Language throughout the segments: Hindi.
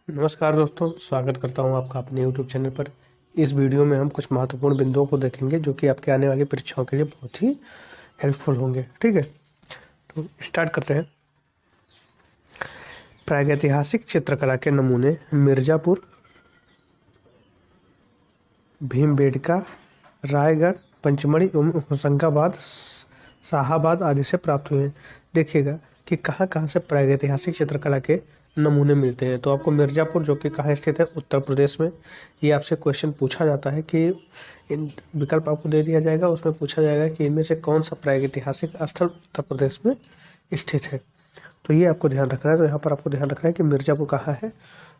नमस्कार दोस्तों, स्वागत करता हूं आपका अपने YouTube चैनल पर। इस वीडियो में हम कुछ महत्वपूर्ण बिंदुओं को देखेंगे जो कि आपके आने वाली परीक्षाओं के लिए बहुत ही हेल्पफुल होंगे। ठीक है, तो स्टार्ट करते हैं। प्रागैतिहासिक चित्रकला के नमूने मिर्ज़ापुर, भीमबेटका, रायगढ़, पंचमढ़ी एवं होशंगाबाद, शाहाबाद आदि से प्राप्त हुए हैं। देखिएगा कि कहाँ कहाँ से प्रागैतिहासिक चित्रकला के नमूने मिलते हैं। तो आपको मिर्ज़ापुर, जो कि कहाँ स्थित है, उत्तर प्रदेश में, ये आपसे क्वेश्चन पूछा जाता है कि इन विकल्प आपको दे दिया जाएगा, उसमें पूछा जाएगा कि इनमें से कौन सा प्रागैतिहासिक स्थल उत्तर प्रदेश में स्थित है। तो ये आपको ध्यान रखना है। तो यहाँ पर आपको ध्यान रखना है कि मिर्ज़ापुर कहाँ है,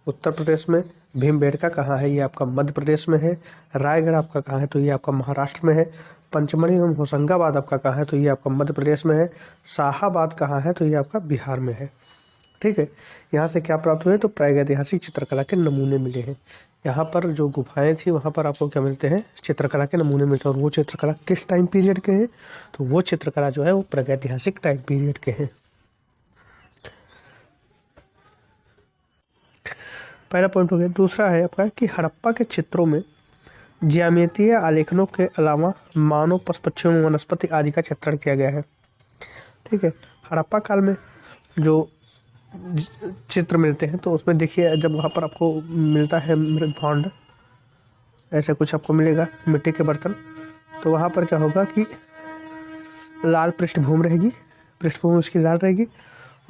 उत्तर प्रदेश में। भीमबेटका कहाँ है, ये आपका मध्य प्रदेश में है। रायगढ़ आपका कहाँ है, तो ये आपका महाराष्ट्र में है। पंचमढ़ी एवं होशंगाबाद आपका कहाँ है, तो ये आपका मध्य प्रदेश में है। शाहाबाद कहाँ है, तो ये आपका बिहार में है। ठीक है, यहाँ से क्या प्राप्त हुए, तो प्रागैतिहासिक चित्रकला के नमूने मिले हैं। यहाँ पर जो गुफाएं थी वहाँ पर आपको क्या मिलते हैं, चित्रकला के नमूने मिलते हैं। और वो चित्रकला किस टाइम पीरियड के हैं, तो वो चित्रकला जो है वो प्रागैतिहासिक टाइम पीरियड के हैं। पहला पॉइंट हो गया। दूसरा है आपका कि हड़प्पा के चित्रों में ज्यामितीय आलेखनों के अलावा मानव, पशु पक्षियों, वनस्पति आदि का चित्रण किया गया है। ठीक है, हड़प्पा काल में जो चित्र मिलते हैं तो उसमें देखिए, जब वहाँ पर आपको मिलता है मृदभांड, ऐसा कुछ आपको मिलेगा, मिट्टी के बर्तन, तो वहाँ पर क्या होगा कि लाल पृष्ठभूमि रहेगी, पृष्ठभूमि उसकी लाल रहेगी,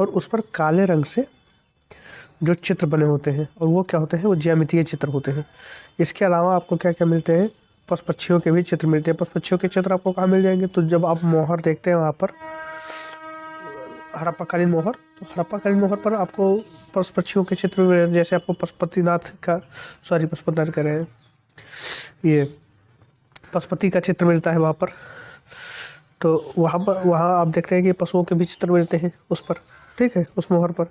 और उस पर काले रंग से जो चित्र बने होते हैं, और वो क्या होते हैं, वो ज्यामितीय चित्र होते हैं। इसके अलावा आपको क्या क्या मिलते हैं, पशु पक्षियों के भी चित्र मिलते हैं। पशु पक्षियों के चित्र आपको कहाँ मिल जाएंगे, तो जब आप मोहर देखते हैं वहाँ पर हड़प्पाकालीन मोहर, तो हड़प्पाकालीन मोहर पर आपको पशु पक्षियों के चित्र मिल रहे हैं। जैसे आपको पशुपतिनाथ कह रहे हैं, ये पशुपति का चित्र मिलता है वहाँ पर। तो वहाँ आप देखते हैं कि पशुओं के भी चित्र मिलते हैं उस पर। ठीक है, उस मोहर पर।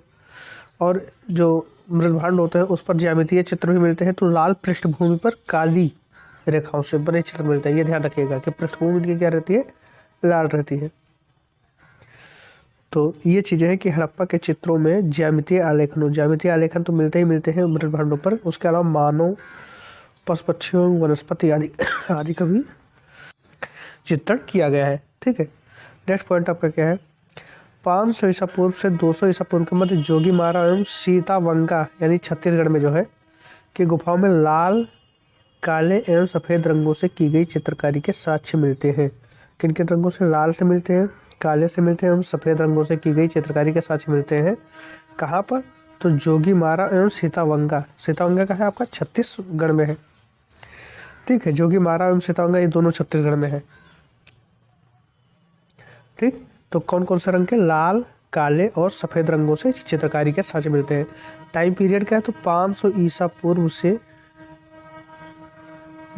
और जो मृदभांड होते हैं उस पर ज्यामितीय चित्र भी मिलते हैं। तो लाल पृष्ठभूमि पर काली रेखाओं से बने चित्र मिलते हैं। ये ध्यान रखिएगा कि पृष्ठभूमि की क्या रहती है, लाल रहती है। तो ये चीज़ें हैं कि हड़प्पा के चित्रों में ज्यामितीय आलेखन तो मिलते ही मिलते हैं मृदभांडों पर। उसके अलावा मानव, पशु पक्षियों, वनस्पति आदि आदि का भी चित्रण किया गया है। ठीक है, नेक्स्ट पॉइंट आपका क्या है, 500 ईसा पूर्व से 200 ईसा पूर्व के मध्य जोगीमारा एवं सीतावंगा यानी छत्तीसगढ़ में जो है कि गुफाओं में लाल, काले एवं सफ़ेद रंगों से की गई चित्रकारी के साक्ष्य मिलते हैं। किन किन रंगों से, लाल से मिलते हैं, काले से मिलते हैं एवं सफ़ेद रंगों से की गई चित्रकारी के साक्ष्य मिलते हैं। कहाँ पर, तो जोगीमारा एवं सीतावंगा का है आपका छत्तीसगढ़ में है। ठीक है, जोगीमारा एवं सीतावंगा ये दोनों छत्तीसगढ़ में है। ठीक, तो कौन कौन से रंग के, लाल, काले और सफ़ेद रंगों से चित्रकारी के साक्ष्य मिलते हैं। टाइम पीरियड क्या है, तो 500 ईसा पूर्व से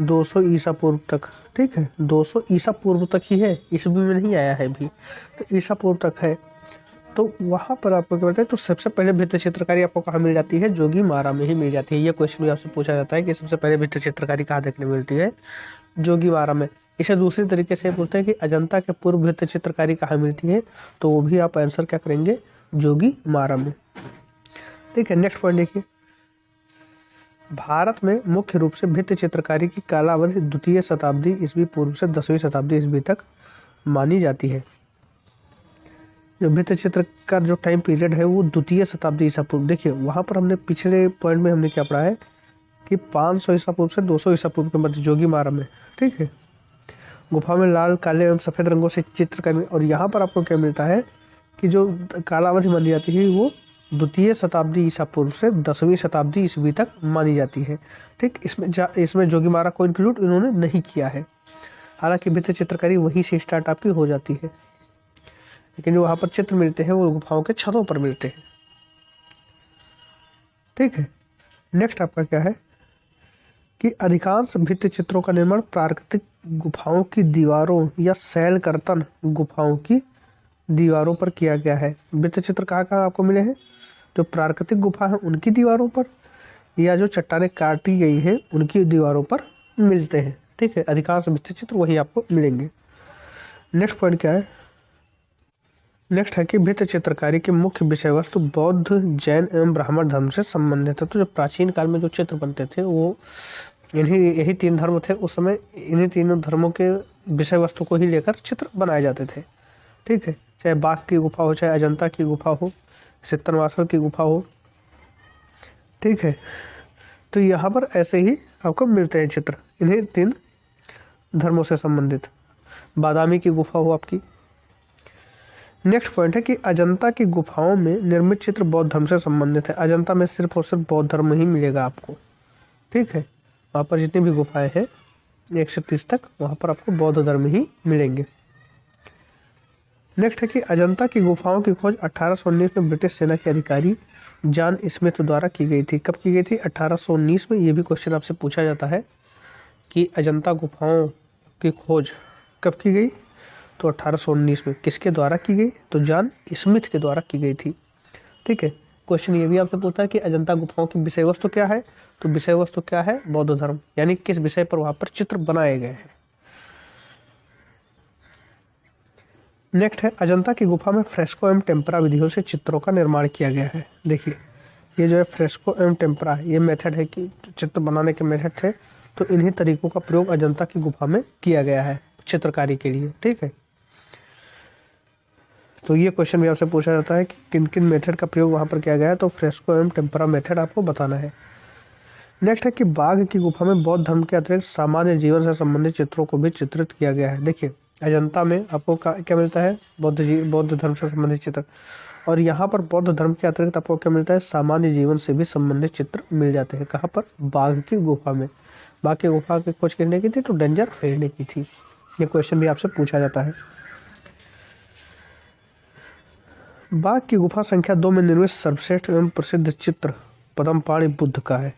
200 ईसा पूर्व तक। ठीक है, 200 ईसा पूर्व तक ही है, ईस्वी में नहीं आया है अभी, तो ईसा पूर्व तक है। तो वहाँ पर आपको क्या बताए, तो सबसे पहले भित्ति चित्रकारी आपको कहाँ मिल जाती है, जोगीमारा में ही मिल जाती है। ये क्वेश्चन भी आपसे पूछा जाता है कि सबसे पहले भित्ति चित्रकारी कहाँ देखने मिलती है, जोगीमारा में। इसे दूसरी तरीके से पूछते हैं कि अजंता के पूर्व भित्ति चित्रकारी कहाँ मिलती है, तो वो भी आप आंसर क्या करेंगे, जोगीमारा में। ठीक है, नेक्स्ट पॉइंट देखिए, भारत में मुख्य रूप से भित्ति चित्रकारी की कालावधि 2वीं शताब्दी ईस्वी पूर्व से 10वीं शताब्दी ईस्वी तक मानी जाती है। जो भित्ति चित्र का जो टाइम पीरियड है वो 2वीं शताब्दी ईसा पूर्व। देखिए वहाँ पर हमने पिछले पॉइंट में हमने क्या पढ़ा है कि 500 ईसा पूर्व से 200 ईसा पूर्व के मध्य जोगीमारा में। ठीक है, गुफा में लाल, काले एवं सफ़ेद रंगों से चित्र करने। और यहाँ पर आपको क्या मिलता है कि जो कालावधि मानी जाती है वो 2वीं शताब्दी ईसा पूर्व से 10वीं शताब्दी ईस्वी तक मानी जाती है। ठीक, इसमें जोगीमारा को इंक्लूड इन्होंने नहीं किया है। हालांकि भित्ति चित्रकारी वहीं से स्टार्ट आपकी हो जाती है, लेकिन जो वहाँ पर चित्र मिलते हैं वो गुफाओं के छतों पर मिलते हैं। ठीक है, नेक्स्ट आपका क्या है कि अधिकांश भित्ति चित्रों का निर्माण प्राकृतिक गुफाओं की दीवारों या शैल कर्तन गुफाओं की दीवारों पर किया गया है। भित्ति चित्र कहाँ कहाँ आपको मिले हैं, जो प्राकृतिक गुफा है उनकी दीवारों पर, या जो चट्टानें काटी गई हैं उनकी दीवारों पर मिलते हैं। ठीक है, अधिकांश भित्ति चित्र वही आपको मिलेंगे। नेक्स्ट पॉइंट क्या है, नेक्स्ट है कि भित्ति चित्रकारी की मुख्य विषय वस्तु बौद्ध, जैन एवं ब्राह्मण धर्म से संबंधित है। तो जो प्राचीन काल में जो चित्र बनते थे वो यही तीन धर्म थे उस समय, इन्हीं तीनों धर्मों के विषय वस्तु को ही लेकर चित्र बनाए जाते थे। ठीक है, चाहे बाघ की गुफा हो, चाहे अजंता की गुफा हो, सित्तनवासर की गुफा हो। ठीक है, तो यहाँ पर ऐसे ही आपको मिलते हैं चित्र इन्हीं तीन धर्मों से संबंधित। बादामी की गुफा हो आपकी। नेक्स्ट पॉइंट है कि अजंता की गुफाओं में निर्मित चित्र बौद्ध धर्म से संबंधित है। अजंता में सिर्फ और सिर्फ बौद्ध धर्म ही मिलेगा आपको। ठीक है, वहाँ पर जितनी भी गुफाएं हैं 1 से 30 तक, वहाँ पर आपको बौद्ध धर्म ही मिलेंगे। नेक्स्ट है कि अजंता की गुफाओं की खोज 1819 में ब्रिटिश सेना के अधिकारी जॉन स्मिथ द्वारा की गई थी। कब की गई थी? 1819 में। ये भी क्वेश्चन आपसे पूछा जाता है कि अजंता गुफाओं की खोज कब की गई, तो 1819 में। किसके द्वारा की गई? तो जॉन स्मिथ के द्वारा की गई थी। ठीक है, क्वेश्चन ये भी आपसे पूछता है कि अजंता गुफाओं की विषय वस्तु क्या है, तो विषय वस्तु क्या है? बौद्ध धर्म, यानी किस विषय पर वहां पर चित्र बनाए गए हैं। नेक्स्ट है अजंता की गुफा में फ्रेस्को एवं टेम्परा विधियों से चित्रों का निर्माण किया गया है। देखिए, ये जो है फ्रेस्को एवं टेम्परा, ये मेथड है कि चित्र बनाने के मेथड थे, तो इन्हीं तरीकों का प्रयोग अजंता की गुफा में किया गया है चित्रकारी के लिए। ठीक है, तो ये क्वेश्चन भी आपसे पूछा जाता है कि किन किन मेथड का प्रयोग वहाँ पर किया गया है, तो फ्रेस्को एवं टेम्परा मेथड आपको बताना है। नेक्स्ट है कि बाघ की गुफा में बौद्ध धर्म के अतिरिक्त सामान्य जीवन से संबंधित चित्रों को भी चित्रित किया गया है। देखिए, अजंता में आपको क्या मिलता है? बौद्ध धर्म से संबंधित चित्र, और यहाँ पर बौद्ध धर्म के अतिरिक्त आपको क्या मिलता है? सामान्य जीवन से भी संबंधित चित्र मिल जाते हैं। कहाँ पर? बाघ की गुफा में। बाघ की गुफा की खोज करने की थी तो डेंजर फेरने की थी। ये क्वेश्चन भी आपसे पूछा जाता है। बाघ की गुफा संख्या 2 में निर्मित सर्वश्रेष्ठ एवं प्रसिद्ध चित्र पद्मपाणि बुद्ध का है।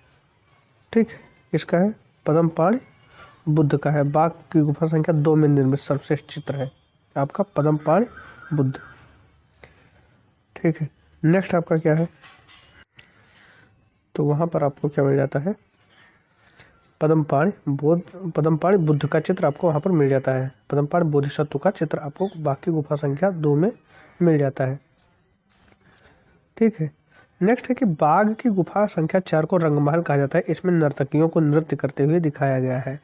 ठीक है, इसका है पद्मपाणि बुद्ध का है। बाघ की गुफा संख्या 2 में निर्मित सर्वश्रेष्ठ चित्र है आपका पद्मपाणि बुद्ध। ठीक है, नेक्स्ट आपका क्या है? तो वहां पर आपको क्या मिल जाता है? पद्मपाणि बुद्ध का चित्र आपको वहां पर मिल जाता है। पद्मपाणि बोधिसत्व का चित्र आपको बाघ की गुफा संख्या 2 में मिल जाता है। ठीक है, नेक्स्ट है कि बाघ की गुफा संख्या 4 को रंगमहल कहा जाता है। इसमें नर्तकियों को नृत्य करते हुए दिखाया गया है।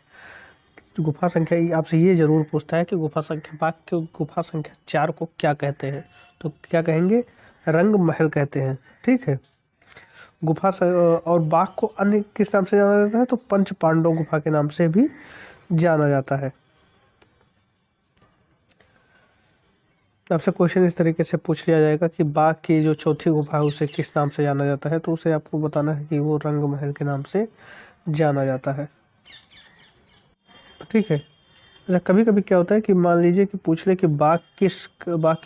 गुफा संख्या आपसे ये जरूर पूछता है कि बाघ की गुफा संख्या 4 को क्या कहते हैं, तो क्या कहेंगे? रंग महल कहते हैं। ठीक है, और बाघ को अन्य किस नाम से जाना जाता है? तो पंच पांडव गुफा के नाम से भी जाना जाता है। आपसे क्वेश्चन इस तरीके से पूछ लिया जाएगा कि बाघ की जो चौथी गुफा है उसे किस नाम से जाना जाता है, तो उसे आपको बताना है कि वो रंग महल के नाम से जाना जाता है। ठीक है, अच्छा, कभी कभी क्या होता है कि मान लीजिए कि पूछ ले कि बाघ की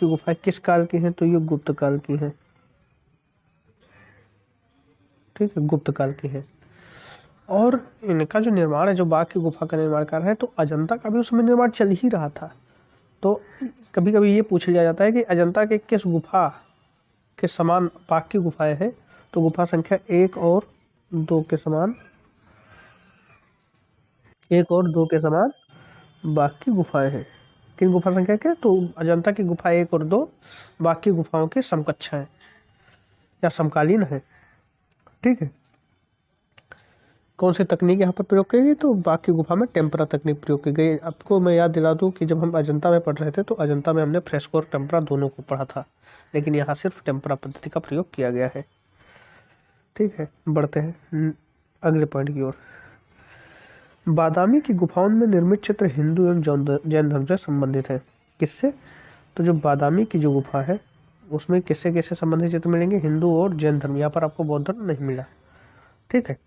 गुफाएं किस काल की हैं, तो ये गुप्त काल की हैं। ठीक है, गुप्त काल की है। और इनका जो निर्माण है, जो बाघ की गुफा का निर्माण कर रहा है, तो अजंता का भी उस समय निर्माण चल ही रहा था। तो कभी कभी ये पूछ लिया जाता है कि अजंता के किस गुफा के समान बाघ की गुफाएं हैं, तो गुफा संख्या 1 और 2 के समान, 1 और 2 के समान बाघ की गुफाएं हैं। किन गुफा संख्या के? तो अजंता की गुफा 1 और 2 बाघ की गुफाओं के समकक्ष हैं या समकालीन है। ठीक है, कौन सी तकनीक यहाँ पर प्रयोग की गई? तो बाघ की गुफा में टेम्परा तकनीक प्रयोग की गई। आपको मैं याद दिला दूँ कि जब हम अजंता में पढ़ रहे थे तो अजंता में हमने फ्रेस्को और टेम्परा दोनों को पढ़ा था, लेकिन यहाँ सिर्फ टेम्परा पद्धति का प्रयोग किया गया है। ठीक है, बढ़ते हैं अगले पॉइंट की ओर। बादामी की गुफाओं में निर्मित चित्र हिंदू एवं जैन धर्म से संबंधित है। किससे? तो जो बादामी की जो गुफा है उसमें किससे किससे संबंधित चित्र मिलेंगे? हिंदू और जैन धर्म। यहाँ पर आपको बौद्ध धर्म नहीं मिला। ठीक है,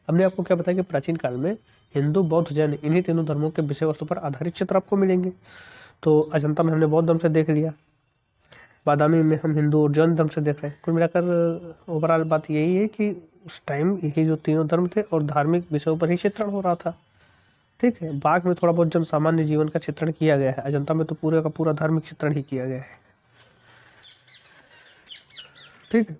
हमने आपको क्या बताया कि प्राचीन काल में हिंदू, बौद्ध, जैन इन्हीं तीनों धर्मों के विषय वस्तु पर आधारित चित्र आपको मिलेंगे। तो अजंता में हमने बौद्ध धर्म से देख लिया, बादामी में हम हिंदू और जैन धर्म से देख रहे हैं। कुल मिलाकर ओवरऑल बात यही है कि उस टाइम ये जो तीनों धर्म थे और धार्मिक विषयों पर ही चित्रण हो रहा था। ठीक है, बाघ में थोड़ा बहुत जन सामान्य जीवन का चित्रण किया गया है, अजंता में तो पूरे का पूरा धार्मिक चित्रण ही किया गया है। ठीक है,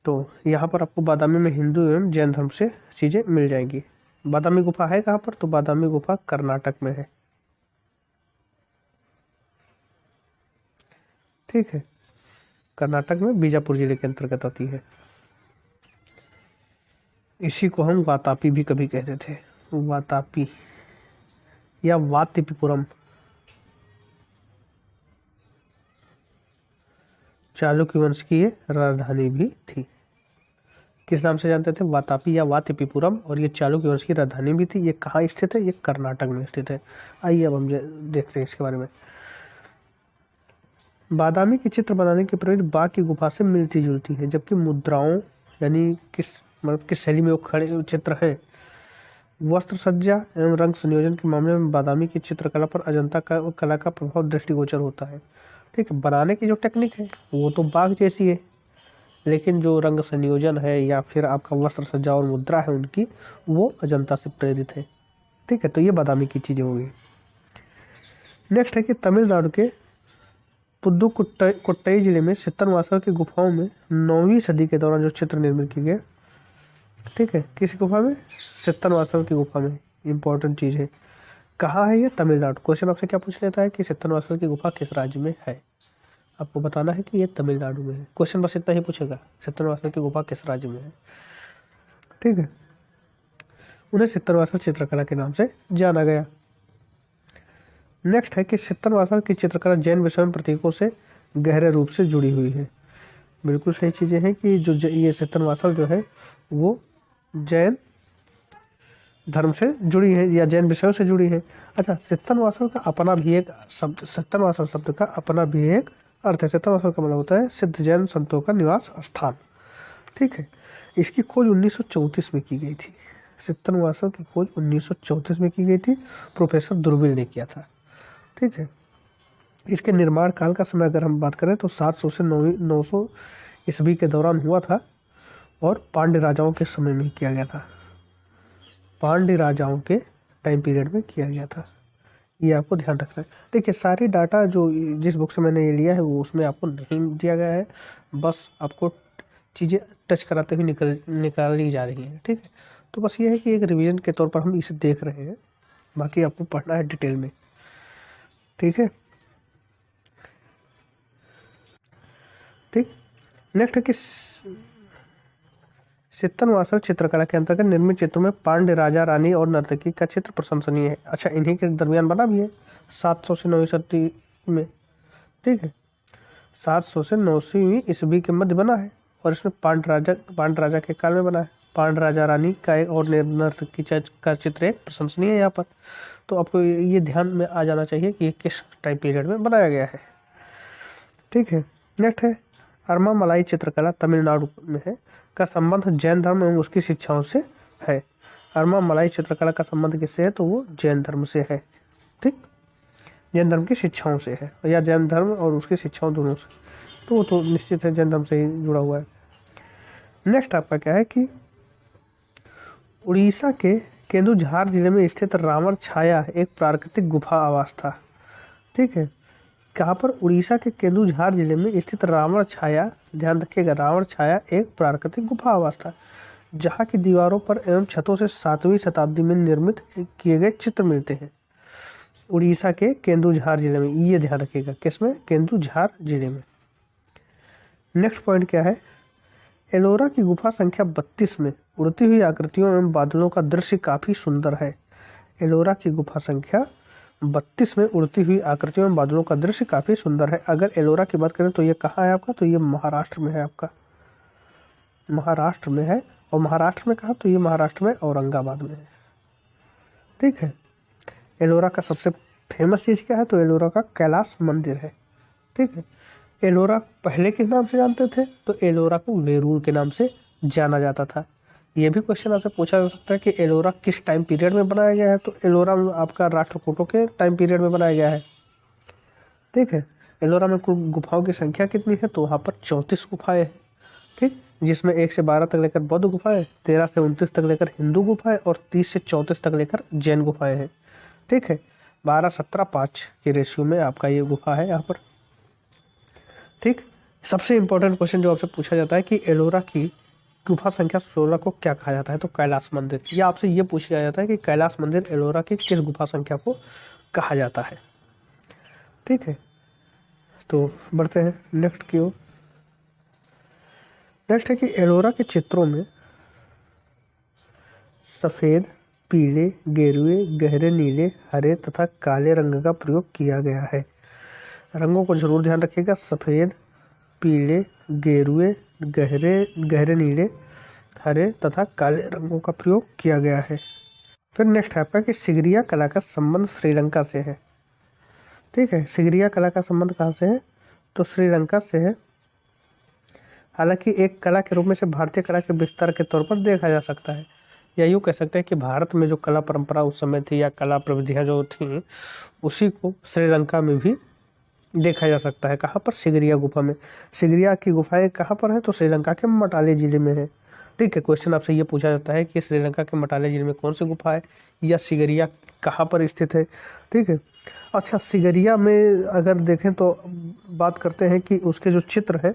तो यहाँ पर आपको बादामी में हिंदू एवं जैन धर्म से चीजें मिल जाएंगी। बादामी गुफा है कहाँ पर? तो बादामी गुफा कर्नाटक में है। ठीक है, कर्नाटक में बीजापुर जिले के अंतर्गत आती है। इसी को हम वातापी भी कभी कहते थे, वातापी या वातिपुरम। चालुक्य वंश की ये राजधानी भी थी। किस नाम से जानते थे? वातापी या वातिपुरम। और ये चालुक्य वंश की राजधानी भी थी। ये कहाँ स्थित है? ये कर्नाटक में स्थित है। आइए अब हम देखते हैं इसके बारे में। बादामी के चित्र बनाने की प्रवृत्ति बाघ की गुफा से मिलती जुलती है, जबकि मुद्राओं यानी किस शैली में वो खड़े चित्र है। वस्त्र सज्जा एवं रंग संयोजन के मामले में बादामी की चित्रकला पर अजंता कला का प्रभाव दृष्टिगोचर होता है। ठीक है, बनाने की जो टेक्निक है वो तो बाघ जैसी है, लेकिन जो रंग संयोजन है या फिर आपका वस्त्र सज्जा और मुद्रा है उनकी, वो अजंता से प्रेरित है। ठीक है, तो ये बादामी की चीज़ें होगी। नेक्स्ट है कि तमिलनाडु के पुदुकोट्टई जिले में सित्तनवासर की गुफाओं में 9वीं सदी के दौरान जो चित्र निर्मित किए गए। ठीक है, किस गुफा में? सित्तनवासर की गुफा में। इंपॉर्टेंट चीज़ है। कहाँ है ये? तमिलनाडु। क्वेश्चन आपसे क्या पूछ लेता है कि सित्तनवासर की गुफा किस राज्य में है? आपको बताना है कि ये तमिलनाडु में है। क्वेश्चन बस इतना ही पूछेगा, सित्तनवासर की गुफा किस राज्य में है। ठीक है, उन्हें सित्तनवासर चित्रकला के नाम से जाना गया। नेक्स्ट है कि सित्तनवासर की चित्रकला जैन विषय प्रतीकों से गहरे रूप से जुड़ी हुई है। बिल्कुल सही चीज़ें हैं कि जो ये सित्तनवासर जो है वो जैन धर्म से जुड़ी है या जैन विषयों से जुड़ी है। अच्छा, सित्तनवासर का अपना भी एक शब्द, सित्तनवासर शब्द का अपना भी एक अर्थ है। सित्तनवासर का मतलब होता है सिद्ध जैन संतों का निवास स्थान। ठीक है, इसकी खोज 1934 में की गई थी। सित्तनवासर की खोज 1934 में की गई थी, प्रोफेसर दुर्बिल ने किया था। ठीक है, इसके निर्माण काल का समय अगर हम बात करें तो 700 से 900 ईस्वी के दौरान हुआ था और पांड्य राजाओं के समय में किया गया था। पांड्य राजाओं के टाइम पीरियड में किया गया था, ये आपको ध्यान रखना है। देखिए, सारी डाटा जो जिस बुक से मैंने ये लिया है वो उसमें आपको नहीं दिया गया है, बस आपको चीज़ें टच कराते हुए निकाली जा रही हैं। ठीक है, तो बस ये है कि एक रिवीजन के तौर पर हम इसे देख रहे हैं, बाकी आपको पढ़ना है डिटेल में। ठीक है, ठीक। नेक्स्ट है कि सित्तनवासर चित्रकला के अंतर्गत निर्मित चित्रों में पांड्य राजा रानी और नर्तकी का चित्र प्रशंसनीय है। अच्छा, इन्हीं के दरमियान बना भी है 700 से 9वीं सदी में। ठीक है, 700 से 9वीं ईस्वी के मध्य बना है और इसमें पांड्य राजा के काल में बना है। पांड्य राजा रानी का एक और नर्तकी का चित्र एक प्रशंसनीय है यहाँ पर। तो आपको ये ध्यान में आ जाना चाहिए कि ये किस टाइम पीरियड में बनाया गया है। ठीक है, नेक्स्ट है अरमा मलाई चित्रकला तमिलनाडु में है का संबंध जैन धर्म एवं उसकी शिक्षाओं से है। अरमा मलाई चित्रकला का संबंध किससे है? तो वो जैन धर्म से है। ठीक, जैन धर्म की शिक्षाओं से है, या जैन धर्म और उसकी शिक्षाओं दोनों से, तो वो तो निश्चित है जैन धर्म से ही जुड़ा हुआ है। नेक्स्ट आपका क्या है कि उड़ीसा के केंदुझार जिले में स्थित रावण छाया एक प्राकृतिक गुफा आवास था। ठीक है, कहाँ पर? उड़ीसा के केंदुझार जिले में स्थित रावण छाया, ध्यान रखिएगा, रावण छाया एक प्राकृतिक गुफा आवास था, जहाँ की दीवारों पर एवं छतों से 7वीं शताब्दी में निर्मित किए गए चित्र मिलते हैं। उड़ीसा के केंदुझार जिले में, ये ध्यान रखिएगा, किसमें? केंदुझार जिले में। नेक्स्ट पॉइंट क्या है? एलोरा की गुफा संख्या 32 में उड़ती हुई आकृतियों एवं बादलों का दृश्य काफी सुंदर है। एलोरा की गुफा संख्या 32 में उड़ती हुई आकृतियों एवं बादलों का दृश्य काफी सुंदर है। अगर एलोरा की बात करें तो ये कहाँ है आपका? तो ये महाराष्ट्र में है आपका, महाराष्ट्र में है। और महाराष्ट्र में कहाँ? तो ये महाराष्ट्र में औरंगाबाद में है। ठीक है, एलोरा का सबसे फेमस चीज़ क्या है? तो एलोरा का कैलाश मंदिर है। ठीक है, एलोरा पहले किस नाम से जानते थे? तो एलोरा को वेरूल के नाम से जाना जाता था। ये भी क्वेश्चन आपसे पूछा जा सकता है कि एलोरा किस टाइम पीरियड में बनाया गया है? तो एलोरा में आपका राष्ट्रकूटों के टाइम पीरियड में बनाया गया है। ठीक है, एलोरा में कुल गुफाओं की संख्या कितनी है? तो वहाँ पर 34 गुफाएं हैं। ठीक, जिसमें 1 से 12 तक लेकर बौद्ध गुफाएं, 13 से 29 तक लेकर हिंदू गुफाएं और 30 से 34 तक लेकर जैन गुफाएं हैं। ठीक है, 12, 17, 5 के रेशियो में आपका ये गुफा है यहाँ पर। ठीक, सबसे इंपॉर्टेंट क्वेश्चन जो आपसे पूछा जाता है कि एलोरा की गुफा संख्या 16 को क्या कहा जाता है? तो कैलाश मंदिर। या आपसे ये पूछा जाता है कि कैलाश मंदिर एलोरा की किस गुफा संख्या को कहा जाता है? ठीक है, तो बढ़ते हैं नेक्स्ट की ओर। नेक्स्ट है कि एलोरा के चित्रों में सफ़ेद, पीले, गेरुए, गहरे नीले, हरे तथा काले रंग का प्रयोग किया गया है। रंगों को जरूर ध्यान रखिएगा, सफ़ेद, पीले, गेरुए, गहरे नीले, हरे तथा काले रंगों का प्रयोग किया गया है। फिर नेक्स्ट है आपका कि सिगरिया कला का संबंध श्रीलंका से है। ठीक है, सिगरिया कला का संबंध कहाँ से है? तो श्रीलंका से है। हालांकि एक कला के रूप में से भारतीय कला के विस्तार के तौर पर देखा जा सकता है, या यूँ कह सकते हैं कि भारत में जो कला परंपरा उस समय थी या कला प्रविधियाँ जो थी उसी को श्रीलंका में भी देखा जा सकता है। कहाँ पर? सिगरिया गुफा में। सिगरिया की गुफाएं कहाँ पर है? तो श्रीलंका के मटाले जिले में है। ठीक है, क्वेश्चन आपसे ये पूछा जाता है कि श्रीलंका के मटाले जिले में कौन सी गुफा है या सिगरिया कहाँ पर स्थित है। ठीक है, अच्छा, सिगरिया में अगर देखें तो बात करते हैं कि उसके जो चित्र है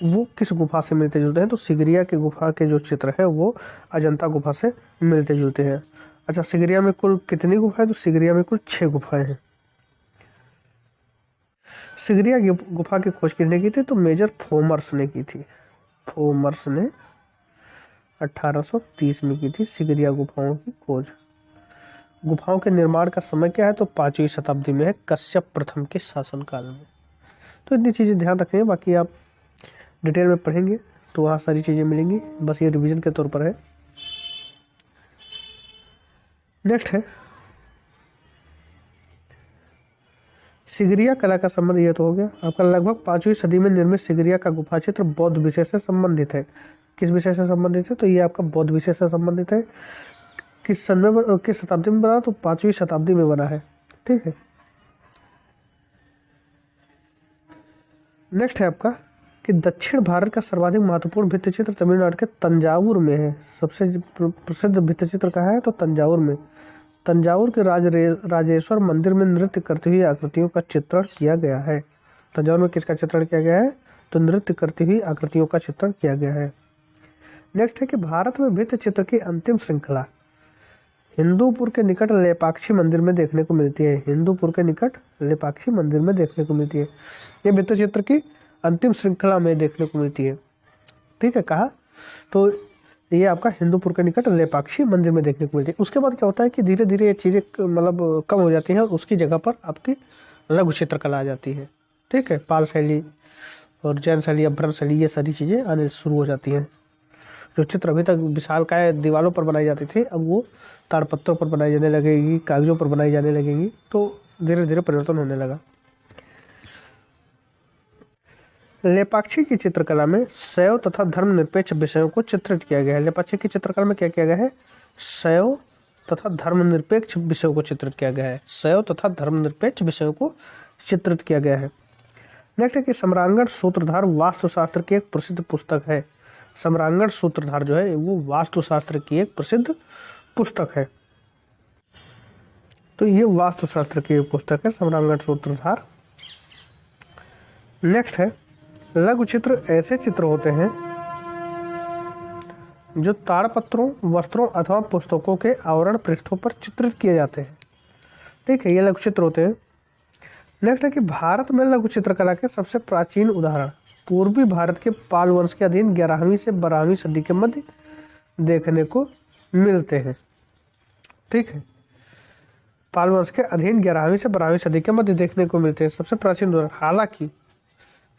वो किस गुफा से मिलते जुलते हैं। तो सिगरिया के गुफा के जो चित्र है वो अजंता गुफा से मिलते जुलते हैं। अच्छा, सिगरिया में कुल कितनी गुफाएं? तो सिगरिया में कुल 6 गुफाएं हैं। सिगरिया गुफा की खोज किसने की थी? तो मेजर फोमर्स ने की थी। फोमर्स ने 1830 में की थी सिगरिया गुफाओं की खोज। गुफाओं के निर्माण का समय क्या है? तो 5वीं शताब्दी में है, कश्यप प्रथम के शासनकाल में। तो इतनी चीज़ें ध्यान रखेंगे, बाकी आप डिटेल में पढ़ेंगे तो वहाँ सारी चीज़ें मिलेंगी, बस ये रिवीजन के तौर पर है। नेक्स्ट है सिगरिया कला का संबंध, ये तो हो गया आपका। लगभग 5वीं सदी में निर्मित सिगरिया का गुफा चित्र बौद्ध विषय से संबंधित है। किस विषय से संबंधित है? तो ये आपका बौद्ध विषय से संबंधित है। किस सन में, किस शताब्दी में बना? तो 5वीं शताब्दी में बना है। ठीक है, नेक्स्ट है आपका कि दक्षिण भारत का सर्वाधिक महत्वपूर्ण भित्तिचित्र तमिलनाडु के तंजावुर में है। सबसे प्रसिद्ध भित्तिचित्र कहाँ है? तो तंजावुर में। तंजावुर के राजेश्वर मंदिर में नृत्य करती हुई आकृतियों का चित्रण किया गया है। तंजावुर में किसका चित्रण किया गया है? तो नृत्य करती हुई आकृतियों का चित्रण किया गया है। नेक्स्ट है कि भारत में भित्ति चित्र की अंतिम श्रृंखला हिंदूपुर के निकट लेपाक्षी मंदिर में देखने को मिलती है। हिंदूपुर के निकट लेपाक्षी मंदिर में देखने को मिलती है। ये भित्ति चित्र की अंतिम श्रृंखला में देखने को मिलती है। ठीक है, कहा? तो ये आपका हिंदूपुर के निकट लेपाक्षी मंदिर में देखने को मिलती है। उसके बाद क्या होता है कि धीरे धीरे ये चीज़ें मतलब कम हो जाती हैं और उसकी जगह पर आपकी लघु चित्रकला आ जाती है। ठीक है, पाल शैली और जैन शैली, अभ्रंश शैली, ये सारी चीज़ें आने शुरू हो जाती हैं। जो चित्र अभी तक विशालकाय दीवारों पर बनाई जाती थी, अब वो ताड़पत्रों पर बनाई जाने लगेगी, कागजों पर बनाई जाने लगेगी, तो धीरे धीरे परिवर्तन होने लगा। लेपाक्षी की चित्रकला में शैव तथा धर्मनिरपेक्ष विषयों को चित्रित किया गया है। लेपाक्षी की चित्रकला में क्या किया गया है? शैव तथा धर्मनिरपेक्ष विषयों को चित्रित किया गया है। शैव तथा धर्मनिरपेक्ष विषयों को चित्रित किया गया है। नेक्स्ट है कि सम्रांगण सूत्रधार वास्तुशास्त्र की एक प्रसिद्ध पुस्तक है। सम्रांगण सूत्रधार जो है वो वास्तुशास्त्र की एक प्रसिद्ध पुस्तक है। तो ये वास्तुशास्त्र की एक पुस्तक है, सम्रांगण सूत्रधार। नेक्स्ट है लघु चित्र ऐसे चित्र होते हैं जो ताड़पत्रों, वस्त्रों अथवा पुस्तकों के आवरण पृष्ठों पर चित्रित किए जाते हैं। ठीक है, ये लघु चित्र होते हैं। नेक्स्ट है कि भारत में लघु चित्रकला के सबसे प्राचीन उदाहरण पूर्वी भारत के पाल वंश के अधीन 11वीं से 12वीं सदी के मध्य देखने को मिलते हैं। ठीक है, पाल वंश के अधीन 11वीं से 12वीं सदी के मध्य देखने को मिलते हैं सबसे प्राचीन उदाहरण। हालांकि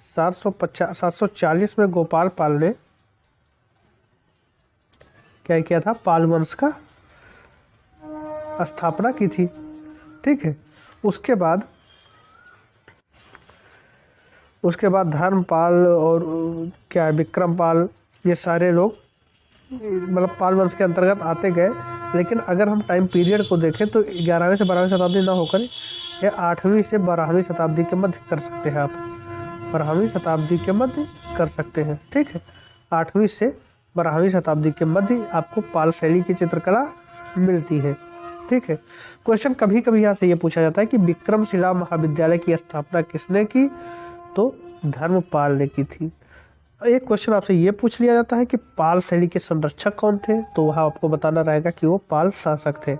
740 में गोपाल पाल ने क्या किया था? पाल वंश का स्थापना की थी। ठीक है, उसके बाद धर्मपाल और क्या है विक्रमपाल, ये सारे लोग मतलब पाल वंश के अंतर्गत आते गए। लेकिन अगर हम टाइम पीरियड को देखें तो 11वीं से 12वीं शताब्दी ना होकर ये 8वीं से 12वीं शताब्दी के मध्य कर सकते हैं आप। 12वीं शताब्दी के मध्य कर सकते हैं। ठीक है, 8वीं से 12वीं शताब्दी के मध्य आपको पाल शैली की चित्रकला मिलती है। ठीक है, क्वेश्चन कभी कभी यहाँ से ये पूछा जाता है कि विक्रमशिला महाविद्यालय की स्थापना किसने की? तो धर्मपाल ने की थी। एक क्वेश्चन आपसे ये पूछ लिया जाता है कि पाल शैली के संरक्षक कौन थे? तो वहाँ आपको बताना रहेगा कि वो पाल शासक थे।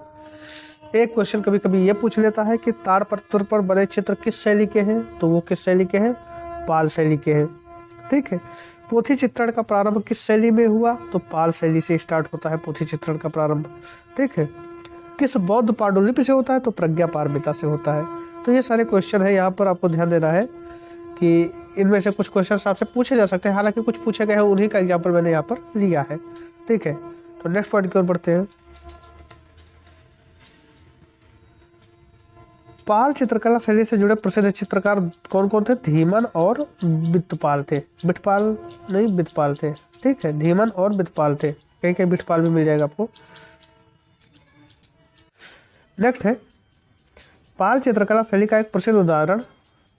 एक क्वेश्चन कभी कभी ये पूछ लेता है कि ताड़पत्र पर बने चित्र किस शैली के हैं, तो वो किस शैली के हैं, पाल शैली के हैं। ठीक है। पोथी चित्रण का प्रारंभ किस शैली में हुआ, तो पाल शैली से स्टार्ट होता है पोथी चित्रण का प्रारंभ। ठीक है। किस बौद्ध पांडुलिपि से होता है, तो प्रज्ञा पारमिता से होता है। तो ये सारे क्वेश्चन है, यहाँ पर आपको ध्यान देना है कि इनमें से कुछ क्वेश्चन आपसे पूछे जा सकते हैं, हालांकि कुछ पूछे गए हैं उन्हीं का एग्जाम्पल मैंने यहाँ पर लिया है। ठीक है। तो नेक्स्ट पॉइंट की ओर बढ़ते हैं। पाल चित्रकला शैली से जुड़े प्रसिद्ध चित्रकार कौन कौन थे, धीमन और बितपाल थे। बिटपाल नहीं, बितपाल थे। ठीक है। धीमन और बितपाल थे, कहीं कहीं बिटपाल भी मिल जाएगा आपको। नेक्स्ट है, पाल चित्रकला शैली का एक प्रसिद्ध उदाहरण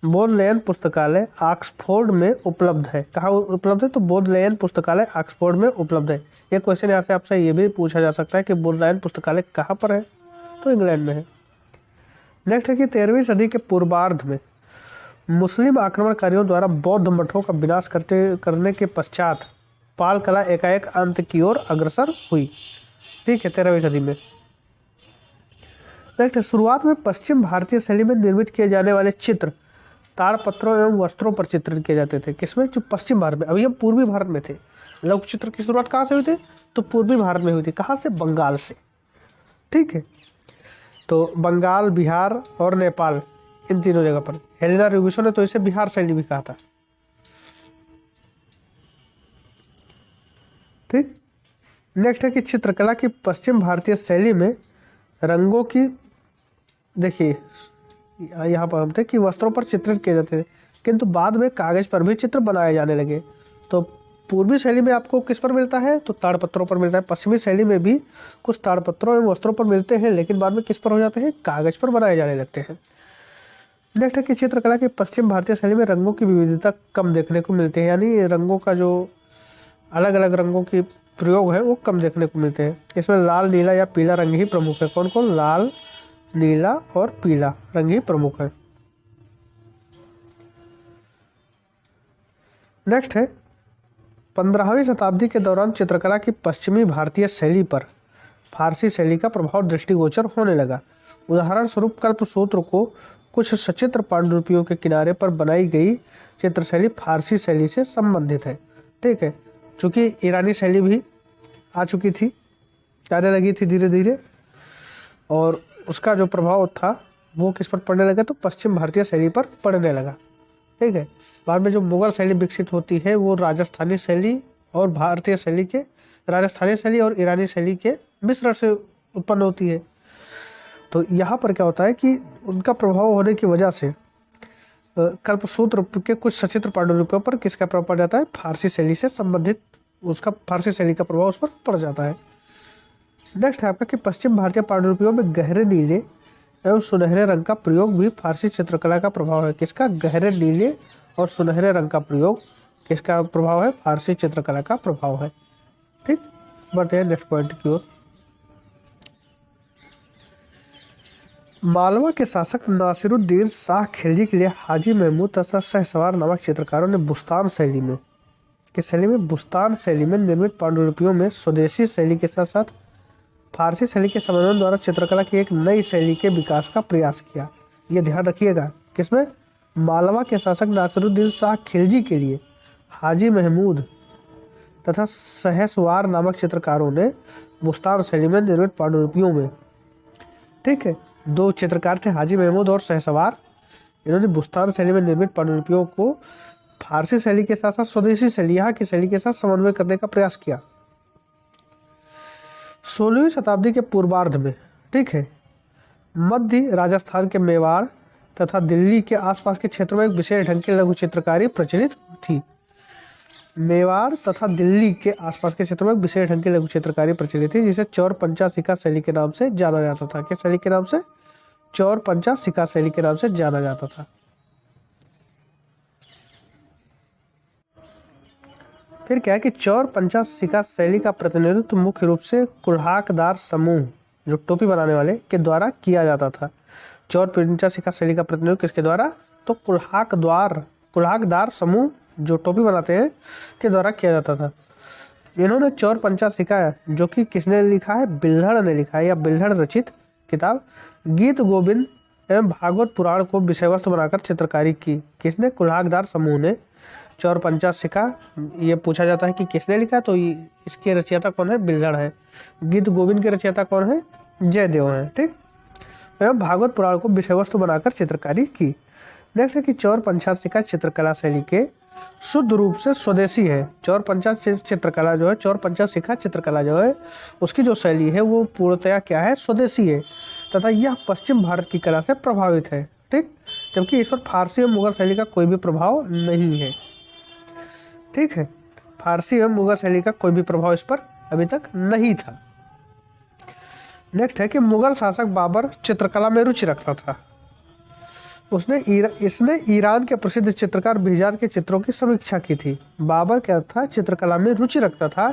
बोधलेयन पुस्तकालय ऑक्सफोर्ड में उपलब्ध है। कहाँ उपलब्ध है, तो बोधलेयन पुस्तकालय ऑक्सफोर्ड में उपलब्ध है। ये क्वेश्चन यहाँ से आपसे ये भी पूछा जा सकता है कि बोधलेयन पुस्तकालय कहाँ पर है, तो इंग्लैंड में है। नेक्स्ट है कि 13वीं सदी के पूर्वार्ध में मुस्लिम आक्रमणकारियों द्वारा बौद्ध मठों का विनाश करने के पश्चात पाल कला एकाएक अंत की ओर अग्रसर हुई। ठीक है। 13वीं सदी में। नेक्स्ट, शुरुआत में पश्चिम भारतीय शैली में निर्मित किए जाने वाले चित्र ताड़पत्रों एवं वस्त्रों पर चित्रित किए जाते थे। किसमें, जो पश्चिम भारत में। अभी हम पूर्वी भारत में थे। लघु चित्र की शुरुआत कहाँ से हुई थी, तो पूर्वी भारत में हुई थी। कहाँ से, बंगाल से। ठीक है। तो बंगाल, बिहार और नेपाल, इन तीनों जगह पर। हेलेना रूबिसो ने तो इसे बिहार शैली भी कहा था। ठीक। नेक्स्ट है कि चित्रकला की पश्चिम भारतीय शैली में रंगों की, देखिए यहाँ पर हम थे कि वस्त्रों पर चित्रित किए जाते थे, किंतु बाद में कागज पर भी चित्र बनाए जाने लगे। तो पूर्वी शैली में आपको किस पर मिलता है, तो ताड़पत्रों पर मिलता है। पश्चिमी शैली में भी कुछ ताड़पत्रों एवं वस्त्रों पर मिलते हैं, लेकिन बाद में किस पर हो जाते हैं, कागज पर बनाए जाने लगते हैं। नेक्स्ट है कि चित्रकला की पश्चिम भारतीय शैली में रंगों की विविधता कम देखने को मिलती है, यानी रंगों का जो अलग अलग रंगों की प्रयोग है वो कम देखने को मिलते हैं। इसमें लाल, नीला या पीला रंग ही प्रमुख है। कौन कौन, लाल, नीला और पीला रंग ही प्रमुख है। नेक्स्ट है, 15वीं शताब्दी के दौरान चित्रकला की पश्चिमी भारतीय शैली पर फारसी शैली का प्रभाव दृष्टिगोचर होने लगा। उदाहरण स्वरूप कल्पसूत्र को कुछ सचित्र पांडुलिपियों के किनारे पर बनाई गई चित्रशैली फारसी शैली से संबंधित है। ठीक है। चूँकि ईरानी शैली भी आ चुकी थी, आने लगी थी धीरे धीरे, और उसका जो प्रभाव था वो किस पर पड़ने लगा, तो पश्चिम भारतीय शैली पर पड़ने लगा। ठीक है। बाद में जो मुगल शैली विकसित होती है वो राजस्थानी शैली और भारतीय शैली के, राजस्थानी शैली और ईरानी शैली के मिश्रण से उत्पन्न होती है। तो यहाँ पर क्या होता है कि उनका प्रभाव होने की वजह से कल्पसूत्र के कुछ सचित्र पांडुलिपियों पर किसका प्रभाव पड़ जाता है, फारसी शैली से संबंधित, उसका फारसी शैली का प्रभाव उस पर पड़ जाता है। नेक्स्ट है आपका कि पश्चिम भारतीय पांडुलिपियों में गहरे नीले एवं सुनहरे रंग का प्रयोग भी फारसी चित्रकला का प्रभाव है। किसका, गहरे नीले और सुनहरे रंग का प्रयोग किसका प्रभाव है, फारसी चित्रकला का प्रभाव है। ठीक। बढ़ते हैं नेक्स्ट पॉइंट की ओर। मालवा के शासक नासिरुद्दीन शाह खिलजी के लिए हाजी महमूद तथा शहसवार नामक चित्रकारों ने बुस्तान शैली में, किस शैली में, बुस्तान शैली में निर्मित पांडुलिपियों में स्वदेशी शैली के साथ साथ फारसी शैली के समन्वय द्वारा चित्रकला की एक नई शैली के विकास का प्रयास किया। ये ध्यान रखिएगा। किसमें, मालवा के शासक नासिरुद्दीन शाह खिलजी के लिए हाजी महमूद तथा शहसवार नामक चित्रकारों ने बुस्तान शैली में निर्मित पांडुलिपियों में, ठीक है, दो चित्रकार थे हाजी महमूद और शहसवार। इन्होंने बुस्तान शैली में निर्मित पांडुलिपियों को फारसी शैली के साथ साथ स्वदेशी शैली, यहाँ की शैली के साथ समन्वय करने का प्रयास किया। 16वीं शताब्दी के पूर्वार्ध में, ठीक है, मध्य राजस्थान के मेवाड़ तथा दिल्ली के आसपास के क्षेत्रों में एक विशेष ढंग की लघु चित्रकारी प्रचलित थी। मेवाड़ तथा दिल्ली के आसपास के क्षेत्रों में एक विशेष ढंग की लघु चित्रकारी प्रचलित थी, जिसे चौर पंचा सिक्का शैली के नाम से जाना जाता था। किस शैली के नाम से, चौर पंचा सिक्का शैली के नाम से जाना जाता था। फिर क्या है कि चौर पंचा सिक्का शैली का प्रतिनिधित्व मुख्य रूप से कुल्हाकदार समूह, जो टोपी बनाने वाले, के द्वारा किया जाता था। चौर पंचा सिक्का शैली का प्रतिनिधित्व किसके द्वारा, तो कुल्हाकदार समूह जो टोपी बनाते हैं के द्वारा किया जाता था। इन्होंने चौर पंचा सिक्का, जो कि किसने लिखा है, बिल्हड़ ने लिखा है या बिल्हड़ रचित किताब गीत गोविंद एवं भागवत पुराण को विषय वस्तु बनाकर चित्रकारी की। किसने? कुल्हाड़दार समूह ने। चौर पंचाश सिक्का, ये पूछा जाता है कि किसने लिखा, तो इसके रचयिता कौन है? बिल्हड़ है। गीत गोविंद के रचयिता कौन है? जयदेव हैं। ठीक। एवं भागवत पुराण को विषय वस्तु बनाकर चित्रकारी की। नेक्स्ट है कि चौर पंचाश सिक्का चित्रकला शैली के शुद्ध रूप से स्वदेशी है। चौर पंचाश चित्रकला जो है, चौर पंचाश सिक्का चित्रकला जो है, उसकी जो शैली है वो पूर्णतया क्या है? स्वदेशी है तथा यह पश्चिम भारत की कला से प्रभावित है। ठीक। जबकि इस पर फारसी एवं मुगल शैली का कोई भी प्रभाव नहीं है। ठीक है, फारसी एवं मुगल शैली का कोई भी प्रभाव इस पर अभी तक नहीं था। नेक्स्ट है कि मुगल शासक बाबर चित्रकला में रुचि रखता था। इसने ईरान के प्रसिद्ध चित्रकार बिहजाद के चित्रों की समीक्षा की थी। बाबर क्या था? चित्रकला में रुचि रखता था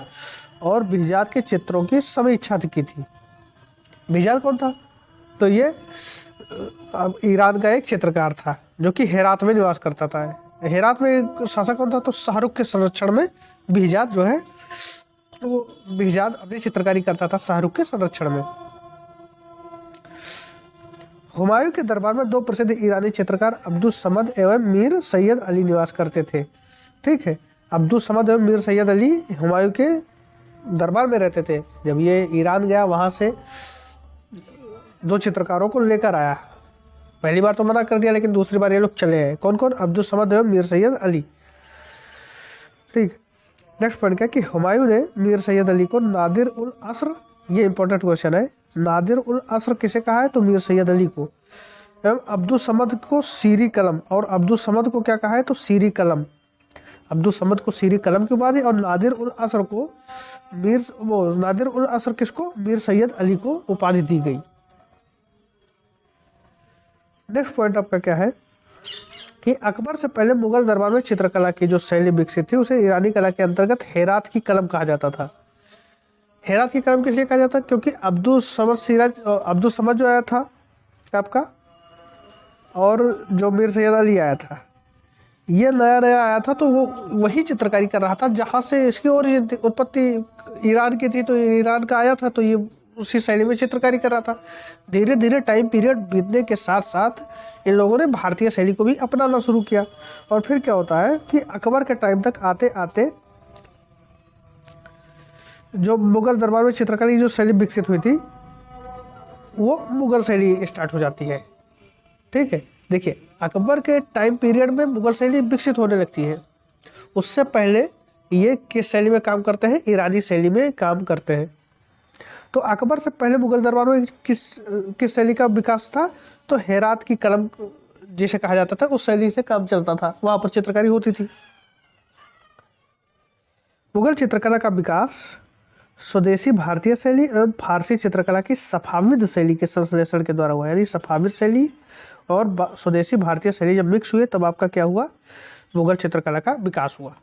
और बिहजाद के चित्रों की समीक्षा की थी। बिहजाद कौन था? तो ये ईरान का एक चित्रकार था जो कि हेरात में निवास करता था। हेरात में एक शासक कौन था? तो शाहरुख के संरक्षण में बिहजाद जो है वो बिहजाद अपनी चित्रकारी करता था शाहरुख के संरक्षण में। हुमायूं के दरबार में दो प्रसिद्ध ईरानी चित्रकार अब्दुल समद एवं मीर सैयद अली निवास करते थे। ठीक है, अब्दुल समद एवं मीर सैयद अली हुमायूं के दरबार में रहते थे। जब ये ईरान गया वहाँ से दो चित्रकारों को लेकर आया। पहली बार तो मना कर दिया, लेकिन दूसरी बार ये लोग चले आए। कौन कौन? अब्दुल समद एवं मीर सैयद अली। ठीक। नेक्स्ट पॉइंट क्या कि हुमायूं ने मीर सैयद अली को नादिर उल असर, ये इंपॉर्टेंट क्वेश्चन है, नादिर उल असर किसे कहा है? तो मीर सैयद अली को। एवं अब्दुल समद को सीरी कलम, और अब्दुल समद को क्या कहा है? तो सीरी कलम। अब्दुल समद को सीरी कलम की उपाधि और नादिर उल असर को नादिर उल असर किसको? मीर सैयद अली को उपाधि दी गई। नेक्स्ट पॉइंट आपका क्या है कि अकबर से पहले मुगल दरबार में चित्रकला की जो शैली विकसित थी उसे ईरानी कला के अंतर्गत हेरात की कलम कहा जाता था। हेरात की कलम किस लिए कहा जाता है? क्योंकि अब्दुल समद जो आया था आपका, और जो मीर सैयद अली आया था, ये नया नया आया था, तो वो वही चित्रकारी कर रहा था जहाँ से इसकी ओरिजिन उत्पत्ति ईरान की थी। तो ईरान का आया था तो ये उसी शैली में चित्रकारी कर रहा था। धीरे धीरे टाइम पीरियड बीतने के साथ साथ इन लोगों ने भारतीय शैली को भी अपनाना शुरू किया। और फिर क्या होता है कि अकबर के टाइम तक आते आते जो मुगल दरबार में चित्रकारी की जो शैली विकसित हुई थी वो मुगल शैली स्टार्ट हो जाती है। ठीक है, देखिए अकबर के टाइम पीरियड में मुगल शैली विकसित होने लगती है। उससे पहले ये किस शैली में काम करते हैं? ईरानी शैली में काम करते हैं। तो अकबर से पहले मुगल दरबार में किस शैली का विकास था? तो हेरात की कलम जिसे कहा जाता था उस शैली से काम चलता था, वहां पर चित्रकारी होती थी। मुगल चित्रकला का विकास स्वदेशी भारतीय शैली एवं फारसी चित्रकला की सफाविद शैली के संश्लेषण के द्वारा हुआ। यानी सफाविद शैली और स्वदेशी भारतीय शैली जब मिक्स हुए तब आपका क्या हुआ? मुगल चित्रकला का विकास हुआ।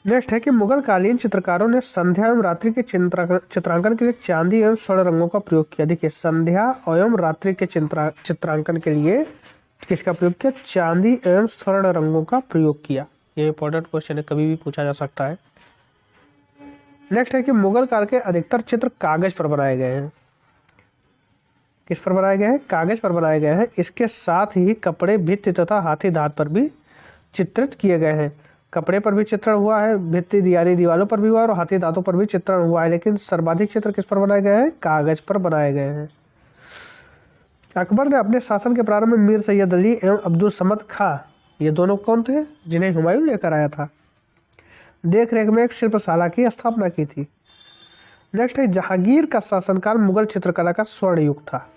नेक्स्ट है कि मुगल कालीन चित्रकारों ने संध्या एवं रात्रि के चित्रांकन के लिए चांदी एवं स्वर्ण रंगों का प्रयोग किया। देखिए संध्या एवं रात्रि के चित्रांकन के लिए किसका प्रयोग किया? चांदी एवं स्वर्ण रंगों का प्रयोग किया। ये इंपॉर्टेंट क्वेश्चन है, कभी भी पूछा जा सकता है। नेक्स्ट है कि मुगल काल के अधिकतर चित्र कागज पर बनाए गए हैं। किस पर बनाए गए हैं? कागज पर बनाए गए हैं। इसके साथ ही कपड़े, भित्ति तथा हाथी दांत पर भी चित्रित किए गए हैं। कपड़े पर भी चित्रण हुआ है, भित्ति यानी दीवारों पर भी हुआ है और हाथी दांतों पर भी चित्रण हुआ है, लेकिन सर्वाधिक चित्र किस पर बनाए गए हैं? कागज पर बनाए गए हैं। अकबर ने अपने शासन के प्रारंभ में मीर सैयद अली एवं अब्दुल समद खां, ये दोनों कौन थे? जिन्हें हुमायूं लेकर आया था, देख रेख में एक शिल्पशाला की स्थापना की थी। नेक्स्ट है जहांगीर का शासनकाल मुगल चित्रकला का स्वर्ण युग था।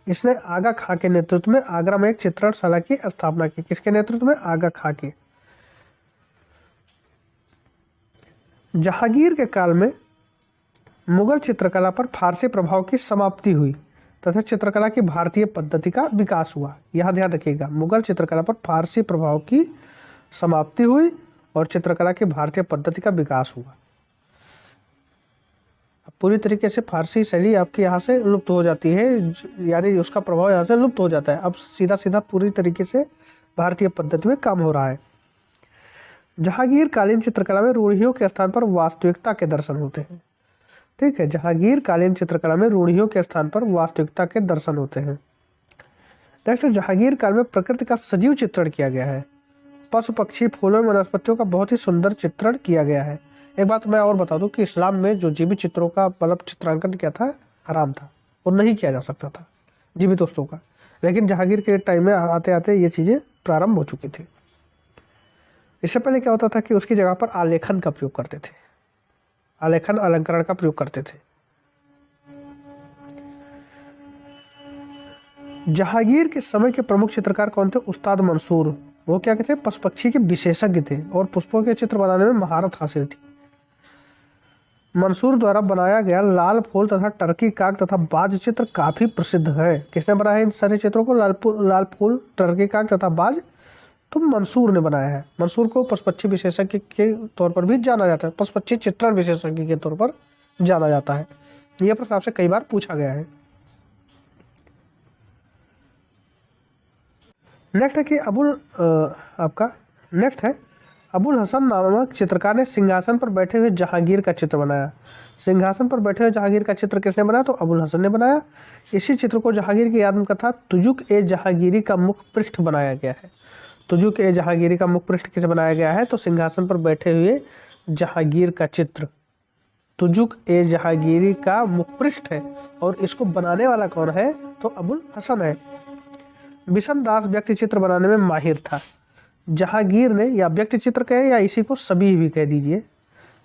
इसने आगा खां के नेतृत्व में आगरा में एक चित्रशाला की स्थापना की। किसके नेतृत्व में? आगा खां के। जहांगीर के काल में मुगल चित्रकला पर फारसी प्रभाव की समाप्ति हुई तथा चित्रकला की भारतीय पद्धति का विकास हुआ। यह ध्यान रखिएगा, मुगल चित्रकला पर फारसी प्रभाव की समाप्ति हुई और चित्रकला की भारतीय पद्धति का विकास हुआ। पूरी तरीके से फारसी शैली आपके यहाँ से लुप्त हो जाती है, यानी उसका प्रभाव यहाँ से लुप्त हो जाता है। अब सीधा सीधा पूरी तरीके से भारतीय पद्धति में काम हो रहा है। जहांगीर कालीन चित्रकला में रूढ़ियों के स्थान पर वास्तविकता के दर्शन होते हैं। ठीक है। जहांगीर कालीन चित्रकला में रूढ़ियों के स्थान पर वास्तविकता के दर्शन होते हैं। नेक्स्ट, जहांगीर काल में प्रकृति का सजीव चित्रण किया गया है। पशु पक्षी फूलों वनस्पतियों का बहुत ही सुंदर चित्रण किया गया है। एक बात मैं और बता दूं कि इस्लाम में जो जीवित चित्रों का मतलब चित्रांकन किया था हराम था और नहीं किया जा सकता था जीवित वस्तुओं का, लेकिन जहांगीर के टाइम में आते आते ये चीज़ें प्रारंभ हो चुकी थी। इससे पहले क्या होता था कि उसकी जगह पर आलेखन का प्रयोग करते थे, आलेखन अलंकरण का प्रयोग करते थे। जहांगीर के समय के प्रमुख चित्रकार कौन थे? उस्ताद मंसूर। वो क्या कहते हैं? पशु पक्षी के विशेषज्ञ थे और पुष्पों के चित्र बनाने में महारत हासिल थी। मंसूर द्वारा बनाया गया लाल फूल तथा टर्की काक तथा बाज चित्र काफी प्रसिद्ध है। किसने बनाया इन सारे चित्रों को? लाल फूल, टर्की काक तथा बाज तो मंसूर ने बनाया है। मंसूर को पशु पक्षी विशेषज्ञ के तौर पर भी जाना जाता है, पशु पक्षी चित्रण विशेषज्ञ के तौर पर जाना जाता है। यह प्रश्न आपसे कई बार पूछा गया है। नेक्स्ट है कि नेक्स्ट है अबुल हसन नामक चित्रकार ने सिंहासन पर बैठे हुए जहांगीर का चित्र बनाया। सिंहासन पर बैठे हुए जहांगीर का चित्र किसने बनाया? तो अबुल हसन ने बनाया। इसी चित्र को जहांगीर की याद में कथा तुजुक ए जहांगीरी का मुख्य पृष्ठ बनाया गया है। तुजुक ए जहांगीरी का मुख्य पृष्ठ किसे बनाया गया है? तो सिंहासन पर बैठे हुए जहांगीर का चित्र तुजुक ए जहांगीरी का मुख्य पृष्ठ है और इसको बनाने वाला कौन है? तो अबुल हसन है। बिशन दास व्यक्ति चित्र बनाने में माहिर था। जहांगीर ने, या व्यक्ति चित्र कहे या इसी को सभी भी कह दीजिए,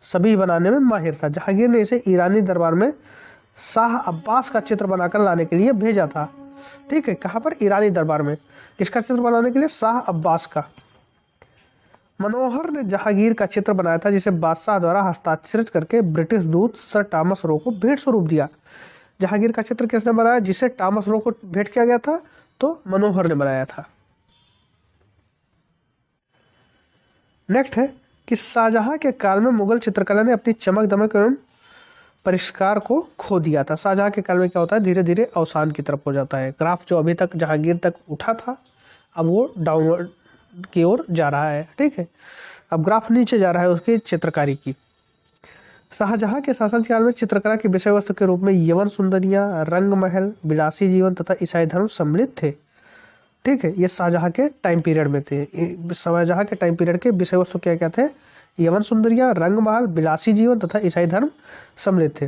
सभी बनाने में माहिर था। जहांगीर ने इसे ईरानी दरबार में शाह अब्बास का चित्र बनाकर लाने के लिए भेजा था। ठीक है, कहाँ पर? ईरानी दरबार में। किसका चित्र बनाने के लिए? शाह अब्बास का। मनोहर ने जहांगीर का चित्र बनाया था जिसे बादशाह द्वारा हस्ताक्षरित करके ब्रिटिश दूत सर टॉमस रो को भेंट स्वरूप दिया। जहांगीर का चित्र किसने बनाया जिसे टॉमस रो को भेंट किया गया था? तो मनोहर ने बनाया था। नेक्स्ट है कि शाहजहां के काल में मुगल चित्रकला ने अपनी चमक दमक एवं परिष्कार को खो दिया था। शाहजहां के काल में क्या होता है? धीरे धीरे अवसान की तरफ हो जाता है। ग्राफ जो अभी तक जहांगीर तक उठा था अब वो डाउनवर्ड की ओर जा रहा है। ठीक है, अब ग्राफ नीचे जा रहा है उसकी चित्रकारी की। शाहजहां के शासनकाल में चित्रकला की विषय वस्तु के रूप में यवन सुंदरियां, रंग महल, विलासी जीवन तथा ईसाई धर्म सम्मिलित थे। ठीक है, ये शाहजहां के टाइम पीरियड में थे। शाहजहां के टाइम पीरियड के विषय वस्तु क्या क्या थे? यवन सुंदरियां, रंग महल, विलासी जीवन तथा ईसाई धर्म सम्मिलित थे।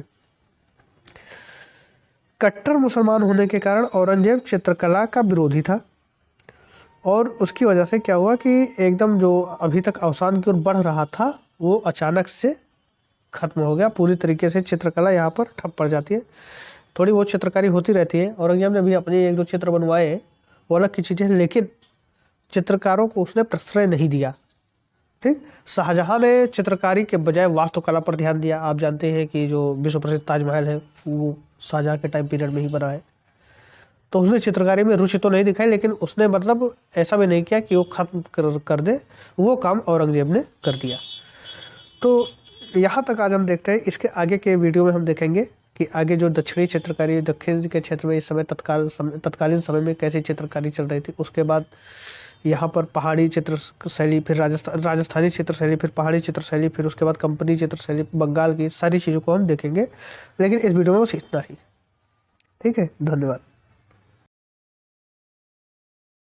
कट्टर मुसलमान होने के कारण औरंगजेब चित्रकला का विरोधी था और उसकी वजह से क्या हुआ कि एकदम जो अभी तक अवसान की ओर बढ़ रहा था वो अचानक से खत्म हो गया। पूरी तरीके से चित्रकला यहाँ पर ठप पड़ जाती है। थोड़ी बहुत चित्रकारी होती रहती है। औरंगजेब ने भी अपने एक दो चित्र बनवाए, वो अलग की चीज़ है, लेकिन चित्रकारों को उसने प्रश्रय नहीं दिया। ठीक, शाहजहां ने चित्रकारी के बजाय वास्तुकला पर ध्यान दिया। आप जानते हैं कि जो विश्व प्रसिद्ध ताजमहल है वो शाहजहां के टाइम पीरियड में ही बना है। तो उसने चित्रकारी में रुचि तो नहीं दिखाई, लेकिन उसने मतलब ऐसा भी नहीं किया कि वो खत्म कर दे, वो काम औरंगजेब ने कर दिया। तो यहाँ तक आज हम देखते हैं। इसके आगे के वीडियो में हम देखेंगे कि आगे जो दक्षिणी चित्रकारी, दक्षिण के क्षेत्र में इस समय तत्कालीन समय में कैसी चित्रकारी चल रही थी। उसके बाद यहाँ पर पहाड़ी चित्र शैली, फिर राजस्थानी चित्र शैली, फिर पहाड़ी चित्र शैली, फिर उसके बाद कंपनी चित्र शैली, बंगाल की सारी चीज़ों को हम देखेंगे। लेकिन इस वीडियो में बस इतना ही। ठीक है, धन्यवाद।